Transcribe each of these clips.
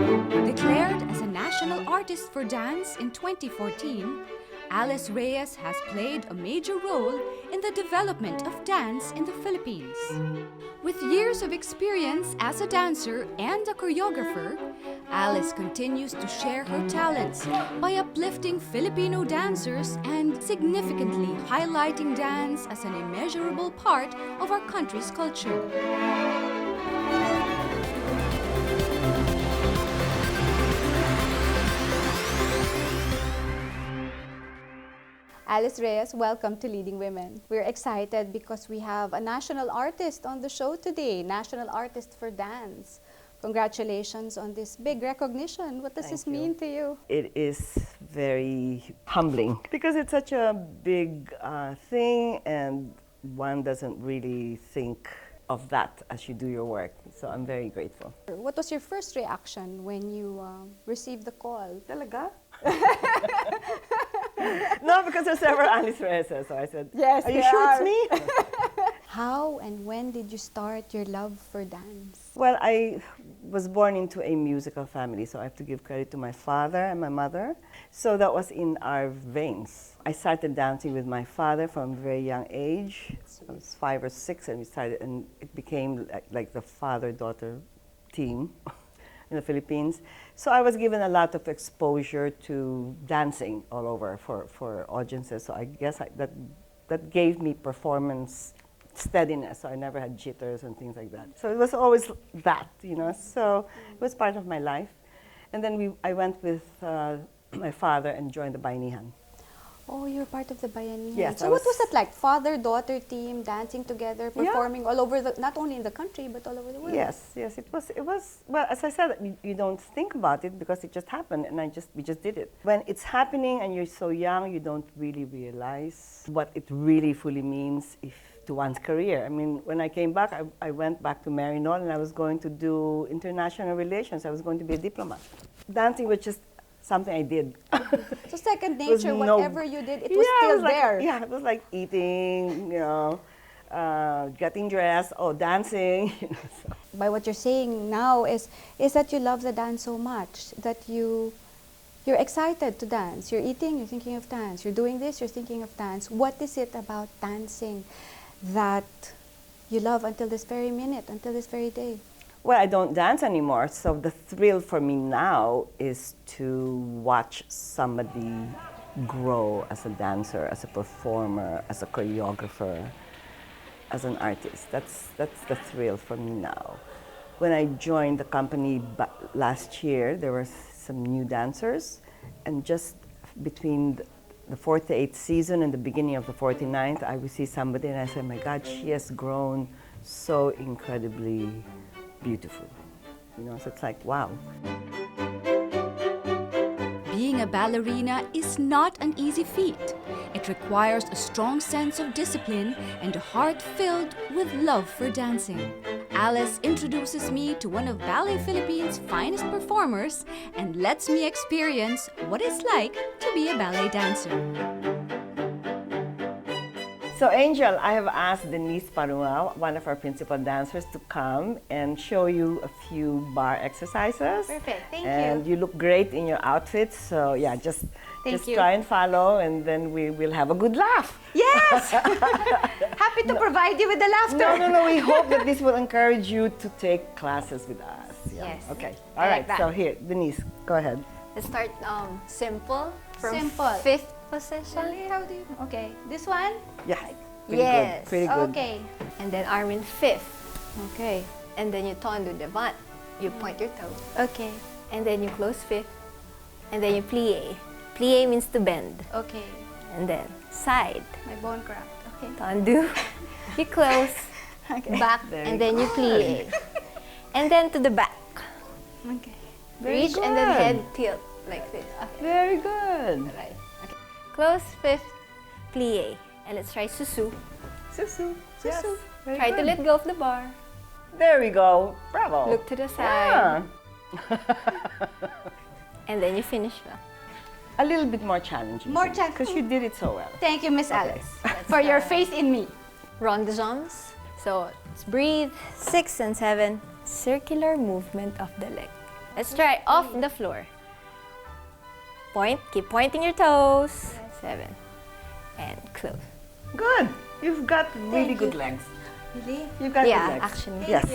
Declared as a national artist for dance in 2014, Alice Reyes has played a major role in the development of dance in the Philippines. With years of experience as a dancer and a choreographer, Alice continues to share her talents by uplifting Filipino dancers and significantly highlighting dance as an immeasurable part of our country's culture. Alice Reyes, welcome to Leading Women. We're excited because we have a national artist on the show today, national artist for dance. Congratulations on this big recognition. What does this mean to you? It is very humbling because it's such a big thing and one doesn't really think of that as you do your work. So I'm very grateful. What was your first reaction when you received the call? Talaga? No, because there's several Alice Reyes, so I said, yes, are you sure it's me? How and when did you start your love for dance? Well, I was born into a musical family, so I have to give credit to my father and my mother. So that was in our veins. I started dancing with my father from a very young age. I was 5 or 6 and we started, and it became like the father-daughter team in the Philippines. So I was given a lot of exposure to dancing all over for audiences. So I guess that gave me performance steadiness. So I never had jitters and things like that. So it was always that, you know. So it was part of my life. And then I went with my father and joined the Bayanihan. Oh, you're part of the Bayanihan. Yes. So what was that like? Father-daughter team dancing together, performing all over not only in the country but all over the world. Yes, yes. It was. Well, as I said, you don't think about it because it just happened, and we just did it. When it's happening and you're so young, you don't really realize what it really fully means to one's career. I mean, when I came back, I went back to Maryknoll and I was going to do international relations. I was going to be a diplomat. Dancing was just something I did. So second nature, whatever you did, it was still there. Yeah, it was like eating, you know, getting dressed, dancing. You know, so. By what you're saying now is that you love the dance so much that you're excited to dance. You're eating, you're thinking of dance. You're doing this, you're thinking of dance. What is it about dancing that you love until this very minute, until this very day? Well, I don't dance anymore, so the thrill for me now is to watch somebody grow as a dancer, as a performer, as a choreographer, as an artist. That's the thrill for me now. When I joined the company last year, there were some new dancers, and just between the 48th season and the beginning of the 49th, I would see somebody and I said, my God, she has grown so incredibly beautiful, you know, so it's like, wow. Being a ballerina is not an easy feat. It requires a strong sense of discipline and a heart filled with love for dancing. Alice introduces me to one of Ballet Philippines' finest performers and lets me experience what it's like to be a ballet dancer. So Angel, I have asked Denise Parua, one of our principal dancers, to come and show you a few bar exercises. Perfect, thank you. And you look great in your outfit, so yeah, just you. try and follow, and then we will have a good laugh. Yes! Happy to provide you with the laughter. No, we hope that this will encourage you to take classes with us. Yeah. Yes. Okay, I all like right, that. so here, Denise, go ahead. Let's start simple from Simple. 5th position. How do you? Okay, this one? Yeah, pretty Yes. good, pretty good. Okay. And then arm in 5th. Okay. And then you turn to devant. You point your toe. Okay. And then you close 5th. And then you plie. Plie means to bend. Okay. And then side. My bone cracked. Okay. Undo. You close. Okay. Back. Very and then you good. plie. And then to the back. Okay. Very Reach and then good. head tilt like this. Okay. Very good. Right. Okay. Close 5th. Plie. And let's try susu. Susu. Yes, Susu. very Try good. to let go of the bar. There we go. Bravo. Look to the side. Yeah. And then you finish well. A little bit more challenging. More Because you did it so well. Thank you, Miss Okay. Alice, for your faith in me. Rond de jambes. So let's breathe. 6 and 7. Circular movement of the leg. Let's try off the floor. Point, keep pointing your toes. 7. And close. Good. You've got really good legs. Really? You've got Yeah, good legs. actually. Yes.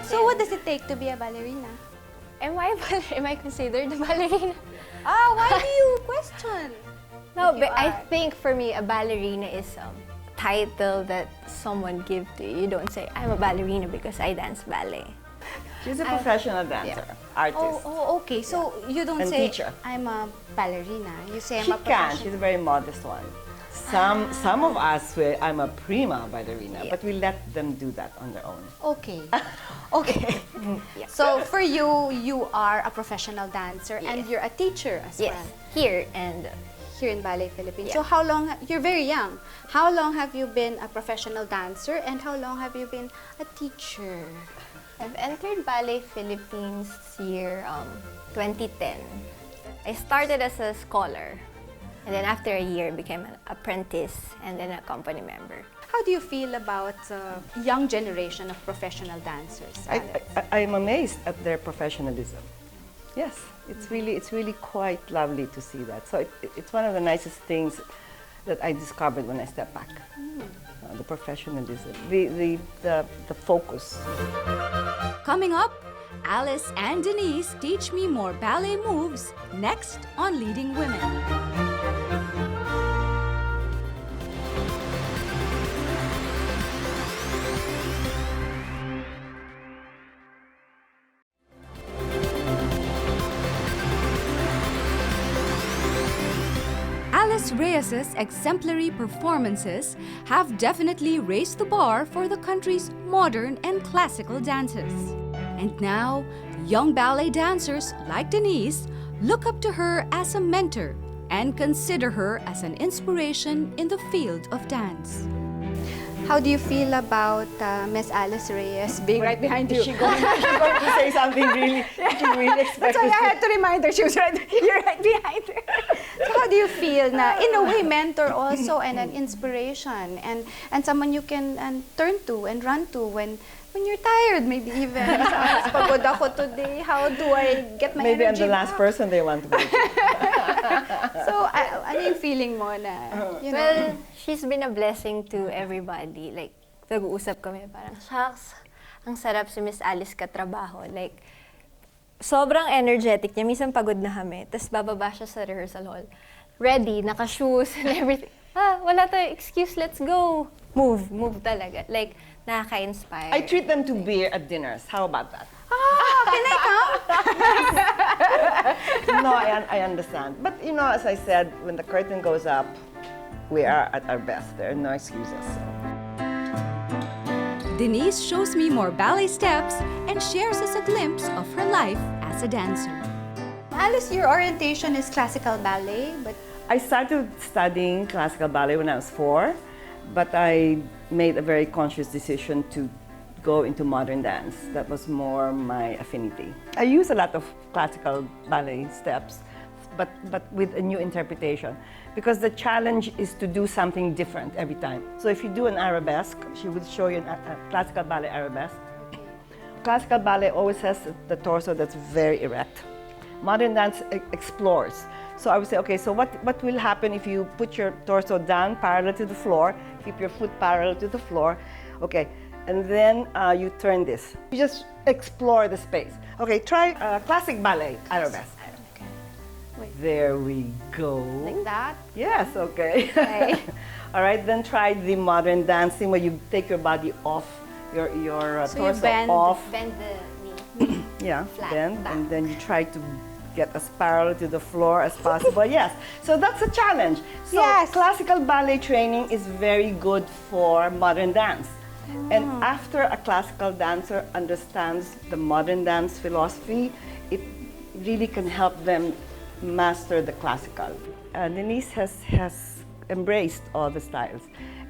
So what does it take to be a ballerina? Am I considered a ballerina? Ah, why do you question? No, If you but I are. think for me, a ballerina is a title that someone give to you. You don't say, I'm a ballerina because I dance ballet. She's a professional dancer, artist. Okay. So you don't And say, teacher. I'm a ballerina. You say, I'm She a can. professional. She's a very modest one. Some of us say I'm a prima ballerina, but we let them do that on their own. Okay. Okay. So for you, you are a professional dancer and Yes. you're a teacher as Yes, well here and here in Ballet Philippines. Yeah. So how long, you're very young. How long have you been a professional dancer and how long have you been a teacher? I've entered Ballet Philippines year 2010. I started as a scholar, and then after a year became an apprentice and then a company member. How do you feel about young generation of professional dancers, Alex? I'm amazed at their professionalism. Yes, it's really quite lovely to see that. So it's one of the nicest things that I discovered when I stepped back. The professionalism, the focus. Coming up, Alice and Denise teach me more ballet moves next on Leading Women. Alice Reyes' exemplary performances have definitely raised the bar for the country's modern and classical dances. And now, young ballet dancers like Denise look up to her as a mentor and consider her as an inspiration in the field of dance. How do you feel about Miss Alice Reyes being right behind you? Is she going to say something really, she really That's expected? why I had to remind her she was right, you're right behind her. So how do you feel na, in a way, mentor also and an inspiration and someone you can turn to and run to when you're tired, maybe even. Pagod ako today, how do I get my Maybe I'm energy the last back? person they want to meet. So, ano yung feeling mo na, you know? Well, she's been a blessing to everybody. Like, nag-uusap kami, parang, shucks, ang sarap si Miss Alice katrabaho. Like, sobrang energetic niya. Minsan pagod na kami. Tapos bababa siya sa rehearsal hall. Ready, naka-shoes and everything. Wala tayo excuse, let's go. Move talaga. Like, nakaka-inspire. I treat them to beer at dinners. How about that? Can I come? No, I understand. But you know, as I said, when the curtain goes up, we are at our best. There are no excuses. Denise shows me more ballet steps and shares us a glimpse of her life as a dancer. Alice, your orientation is classical ballet, but I started studying classical ballet when I was 4, but I made a very conscious decision to go into modern dance. That was more my affinity. I use a lot of classical ballet steps, but with a new interpretation, because the challenge is to do something different every time. So if you do an arabesque, she would show you a classical ballet arabesque. Classical ballet always has the torso that's very erect. Modern dance explores. So I would say, okay, so what will happen if you put your torso down parallel to the floor, keep your foot parallel to the floor, okay, and then you turn this. You just explore the space. Okay, try classic ballet arabesque. okay. Wait, There we go. like that? Yes, okay. Okay. All right, then try the modern dancing where you take your body off, your So you torso bend. off. Bend the knee. Yeah, Flat bend, back. and then you try to get as parallel to the floor as possible. Yes, so that's a challenge. So Yes. classical ballet training is very good for modern dance. And after a classical dancer understands the modern dance philosophy, it really can help them master the classical. Denise has embraced all the styles,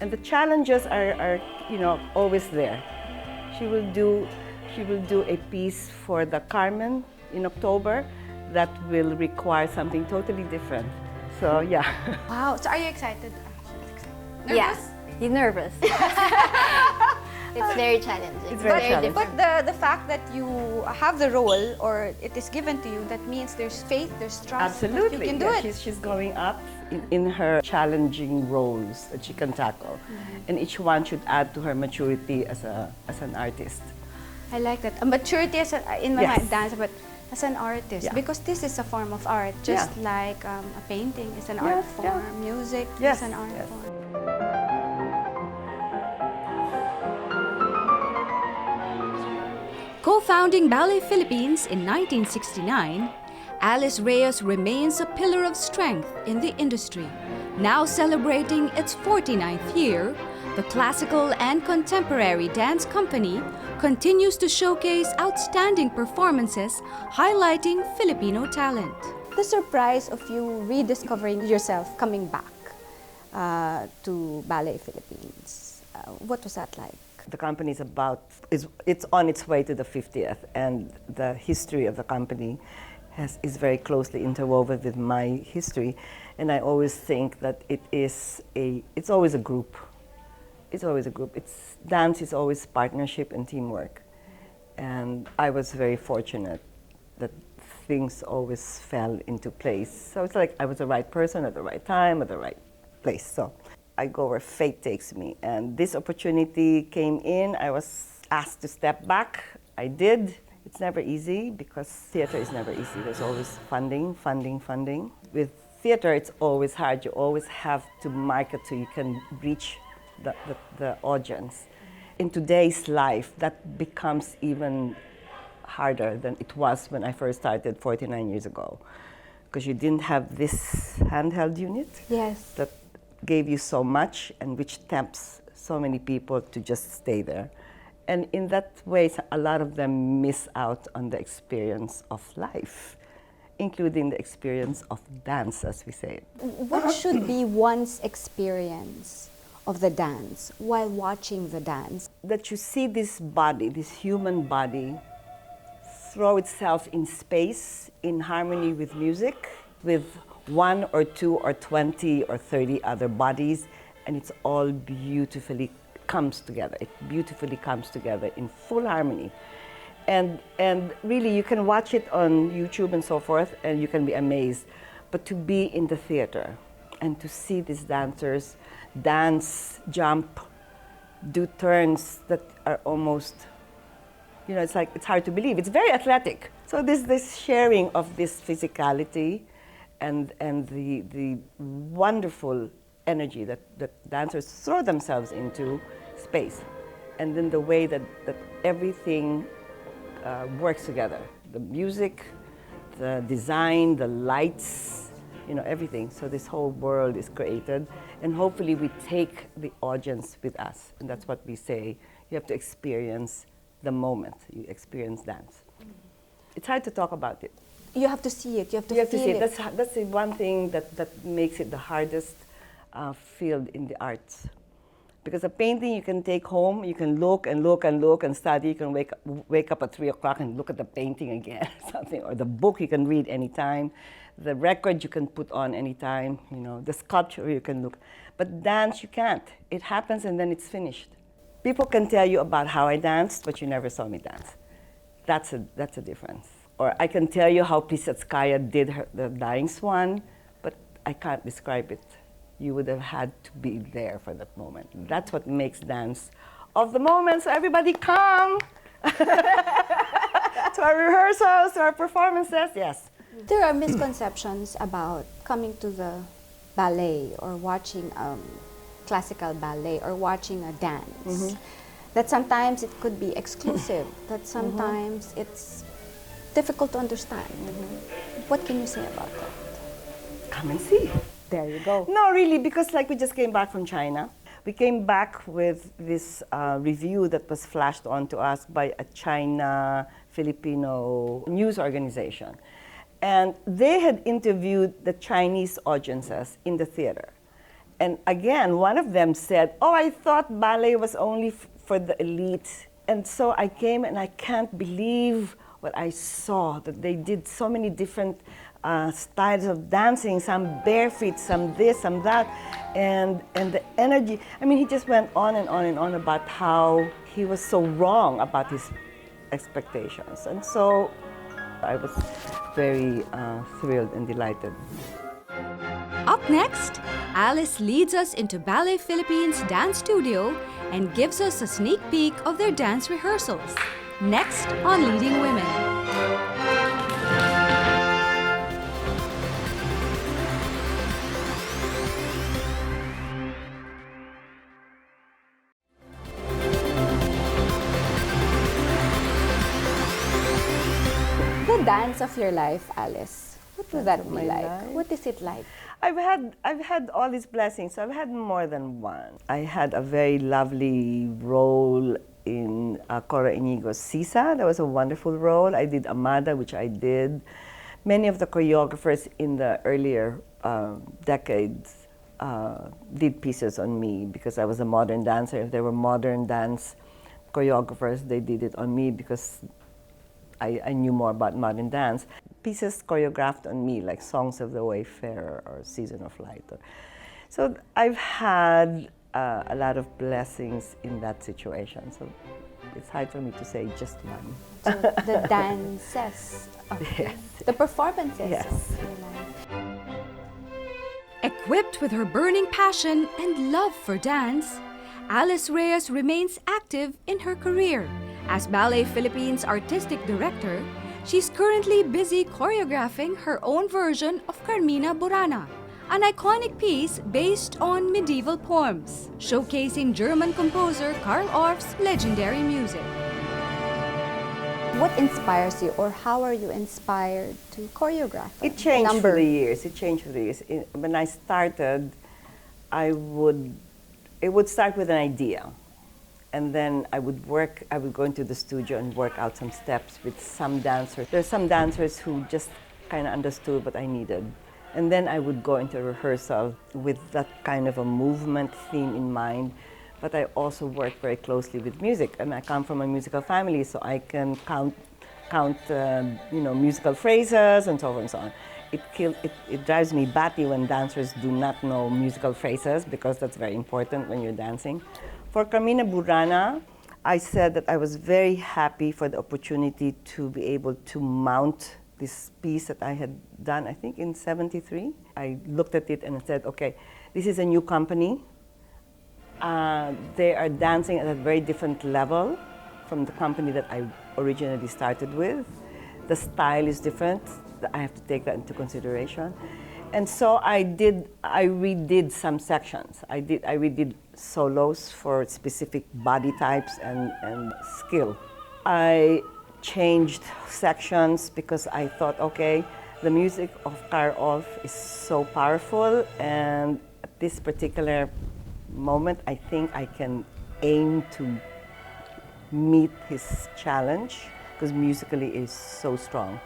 and the challenges are always there. She will do a piece for the Carmen in October that will require something totally different. So yeah. Wow. So are you excited? Yeah, you're nervous. It's very challenging. It's very challenging. different. But the fact that you have the role or it is given to you, that means there's faith, there's trust that Absolutely. you can do Yeah, it. She's growing up in her challenging roles that she can tackle. And each one should add to her maturity as an artist. I like that. Maturity in my Yes. mind, dance, but as an artist, Yeah. because this is a form of art, just Yeah. like a painting is an Yeah, art yeah. form, music Yes, is an art yes. form. Co-founding Ballet Philippines in 1969, Alice Reyes remains a pillar of strength in the industry. Now celebrating its 49th year, the classical and contemporary dance company continues to showcase outstanding performances highlighting Filipino talent. The surprise of you rediscovering yourself coming back to Ballet Philippines, what was that like? The company it's on its way to the 50th, and the history of the company is very closely interwoven with my history. And I always think that it's always a group. It's always a group. Dance is always partnership and teamwork. And I was very fortunate that things always fell into place. So it's like I was the right person at the right time, at the right place. So I go where fate takes me. And this opportunity came in. I was asked to step back. I did. It's never easy because theater is never easy. There's always funding. With theater, it's always hard. You always have to market so you can reach the audience. In today's life, that becomes even harder than it was when I first started 49 years ago, because you didn't have this handheld unit Yes. that gave you so much and which tempts so many people to just stay there. And in that way, a lot of them miss out on the experience of life, including the experience of dance, as we say. What should be one's experience of the dance while watching the dance? That you see this body, this human body, throw itself in space in harmony with music, with 1 or 2 or 20 or 30 other bodies, and it's all beautifully comes together. It beautifully comes together in full harmony. And really, you can watch it on YouTube and so forth, and you can be amazed. But to be in the theater and to see these dancers dance, jump, do turns that are almost, it's like, it's hard to believe. It's very athletic. So this sharing of this physicality and the wonderful energy that dancers throw themselves into space. And then the way that everything works together. The music, the design, the lights, everything. So this whole world is created. And hopefully we take the audience with us. And that's what we say. You have to experience the moment. You experience dance. It's hard to talk about it. You have to see it. You have to feel see it. it. That's the one thing that makes it the hardest field in the arts. Because a painting you can take home, you can look and look and look and study. You can wake up at 3 o'clock and look at the painting again, something. Or the book you can read anytime. The record you can put on anytime. The sculpture you can look. But dance you can't. It happens and then it's finished. People can tell you about how I danced, but you never saw me dance. That's a difference. Or I can tell you how Plisetskaya did the Dying Swan, but I can't describe it. You would have had to be there for that moment. That's what makes dance of the moment. So everybody come to our rehearsals, to our performances. Yes. There are misconceptions about coming to the ballet or watching classical ballet or watching a dance. That sometimes it could be exclusive, that sometimes it's difficult to understand. What can you say about that? Come and see. There you go. No, really, because we just came back from China. We came back with this review that was flashed on to us by a China Filipino news organization. And they had interviewed the Chinese audiences in the theater. And again, one of them said, "Oh, I thought ballet was only for the elite." And so I came and I can't believe but I saw that they did so many different styles of dancing, some bare feet, some this, some that, and the energy. I mean, he just went on and on and on about how he was so wrong about his expectations. And so I was very thrilled and delighted. Up next, Alice leads us into Ballet Philippines dance studio and gives us a sneak peek of their dance rehearsals. Next on Leading Women. The dance of your life, Alice. What would that of be my like? life? What is it like? I've had all these blessings. I've had more than one. I had a very lovely role in Cora Inigo's Sisa. That was a wonderful role. I did Amada, which I did. Many of the choreographers in the earlier decades did pieces on me because I was a modern dancer. If there were modern dance choreographers, they did it on me because I knew more about modern dance. Pieces choreographed on me, like Songs of the Wayfarer or Season of Light. So I've had a lot of blessings in that situation. So it's hard for me to say just one. So the dances, Yes. the performances Yes. of your life. Equipped with her burning passion and love for dance, Alice Reyes remains active in her career. As Ballet Philippines artistic director, she's currently busy choreographing her own version of Carmina, Burana, an iconic piece based on medieval poems, showcasing German composer Karl Orff's legendary music. What inspires you, or how are you inspired to choreograph? It changed Number. through the years. It changed through the years. When I started, it would start with an idea. And then I would go into the studio and work out some steps with some dancers. There are some dancers who just kind of understood what I needed. And then I would go into rehearsal with that kind of a movement theme in mind. But I also work very closely with music. I come from a musical family, so I can count musical phrases and so on and so on. It drives me batty when dancers do not know musical phrases because that's very important when you're dancing. For Carmina Burana, I said that I was very happy for the opportunity to be able to mount this piece that I had done, I think in '73. I looked at it and said, okay, this is a new company. They are dancing at a very different level from the company that I originally started with. The style is different. I have to take that into consideration. And so I redid some sections. I redid solos for specific body types and skill. I changed sections because I thought, okay, the music of Karl Orff is so powerful, and at this particular moment, I think I can aim to meet his challenge because musically it is so strong.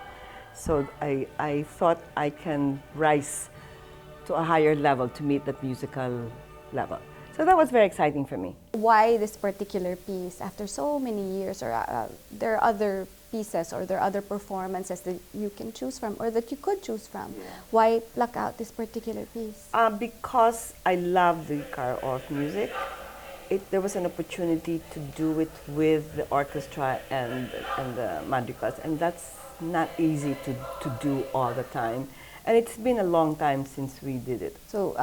So I thought I can rise to a higher level to meet that musical level. So that was very exciting for me. Why this particular piece after so many years, or there are other pieces or there are other performances that you can choose from or that you could choose from? Yeah. Why pluck out this particular piece? Because I love the Karl Orff music. There was an opportunity to do it with the orchestra and the madrigals, and that's not easy to do all the time. And it's been a long time since we did it. So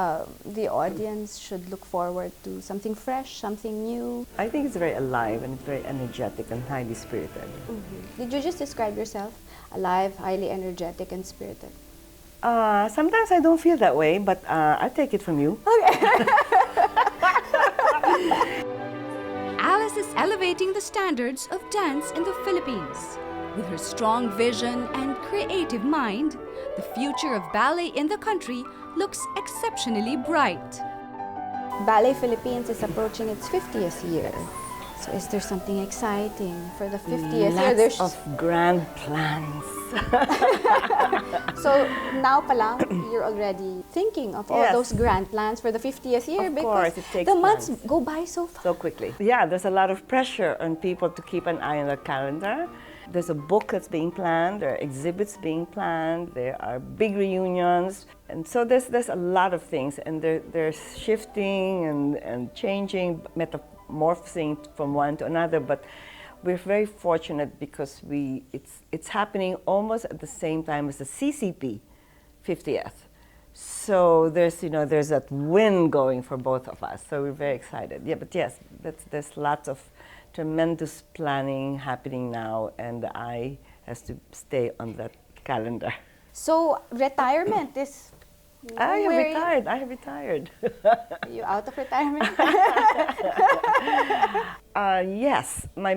the audience should look forward to something fresh, something new. I think it's very alive and it's very energetic and highly spirited. Mm-hmm. Did you just describe yourself? Alive, highly energetic, and spirited. Sometimes I don't feel that way, but I take it from you. Okay. Alice is elevating the standards of dance in the Philippines. With her strong vision and creative mind, the future of ballet in the country looks exceptionally bright. Ballet Philippines is approaching its 50th year. So is there something exciting for the 50th year? Lots of grand plans. So now palang, you're already thinking of all Yes. those grand plans for the 50th year Of because course, it takes the months plans. go by so fast. So quickly. Yeah, there's a lot of pressure on people to keep an eye on the calendar There's a book that's being planned, there are exhibits being planned, there are big reunions. And so there's a lot of things, and they're shifting and changing, metamorphosing from one to another. But we're very fortunate because it's happening almost at the same time as the CCP 50th. So there's that win going for both of us. So we're very excited. Yeah, but yes, there's lots of tremendous planning happening now, and the eye has to stay on that calendar. So retirement is. I have retired. Are you out of retirement? Yes, my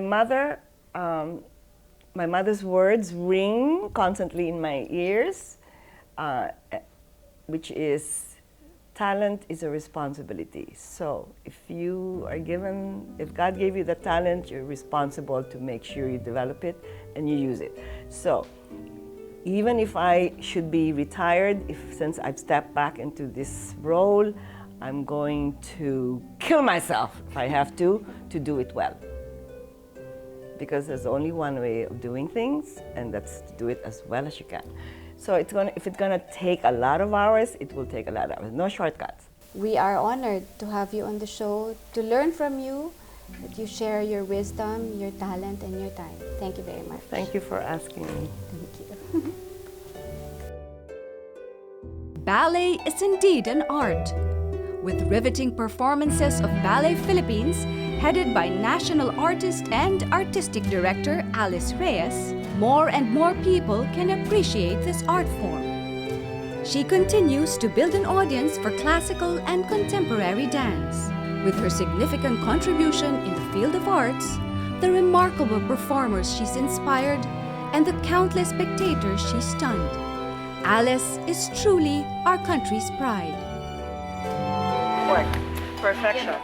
mother's words ring constantly in my ears, which is, talent is a responsibility. So if God gave you the talent, you're responsible to make sure you develop it and you use it. So even if I should be retired, since I've stepped back into this role, I'm going to kill myself if I have to do it well. Because there's only one way of doing things, and that's to do it as well as you can. So if it's gonna take a lot of hours, it will take a lot of hours. No shortcuts. We are honored to have you on the show, to learn from you, that you share your wisdom, your talent, and your time. Thank you very much. Thank you for asking me. Thank you. Ballet is indeed an art. With riveting performances of Ballet Philippines, headed by national artist and artistic director Alice Reyes, more and more people can appreciate this art form. She continues to build an audience for classical and contemporary dance. With her significant contribution in the field of arts, the remarkable performers she's inspired, and the countless spectators she stunned, Alice is truly our country's pride. Work. Perfection.